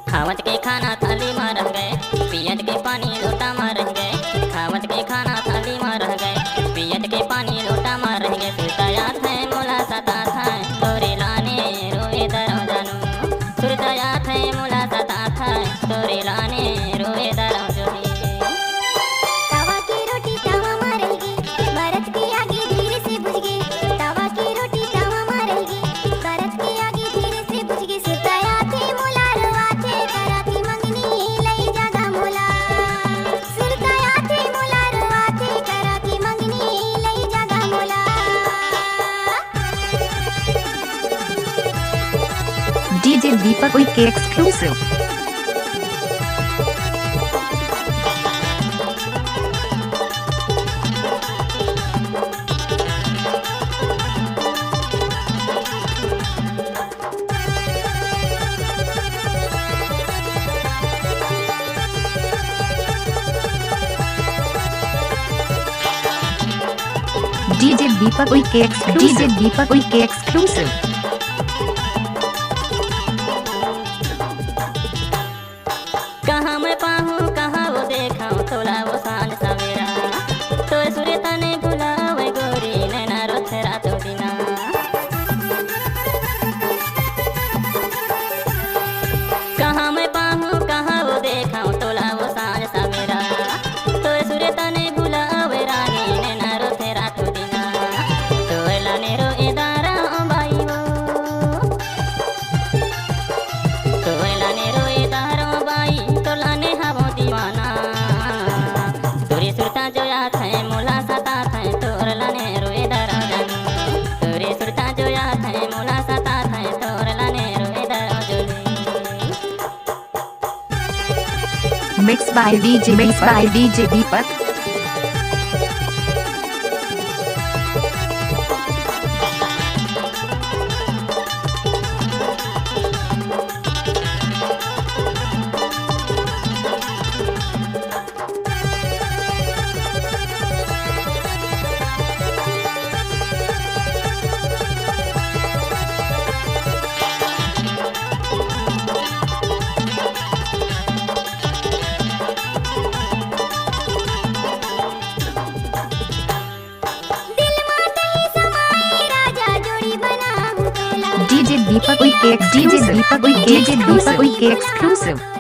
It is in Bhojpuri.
खावत के खाना थाली में रह गए, पियत के पानी लोटा में रह गए। खावत के खाना थाली में रह गए, पियत के पानी लोटा में रह गए। सुरताया थे मोला सता था तोरे लाने रोए दरो जानू। सुरताया थे मोला सता था तोरे लाने रोए दरो जोही। तवा की रोटी तवा में रहेगी, बरत के आगे धीरे से बुझ गई। तवा की रोटी तवा में रहेगी, बरत के आगे धीरे से बुझ गई। सुरताया थे मोला रोआ थे कराती मंगनी लई जागा मोला। सुरताया थे मोला रोआ थे कराती मंगनी लई जागा मोला। DJ Deepak Week exclusive. DJ Deepak Week exclusive. कहाँ मैं पाहूँ कहाँ वो देखाऊँ तोला वो सांझ सवेरा। तोर सूर्य तने गुलावे गोरी नैना रोथे रातो दिना। कहाँ मैं पाहूँ कहाँ वो देखाऊँ तोला वो सांझ सवेरा। तोर सूर्य तने गुलावे रानी नैना रोथे रातो दिना। तोर लाने रो इदारा बाई वो, तोर लाने रो इदारा बाई तो लाने हवो दीवाना। तोरी सुरता जो याद है मोला सता है तोर लाने रोए दरो जानू। तोरी सुरता जो याद है मोला सता है तोर लाने रोए दरो जोली। Mixed by DJ Deepak. दिल माते ही समाए राजा जोड़ी बनाऊं तोला। DJ Deepak Week exclusive.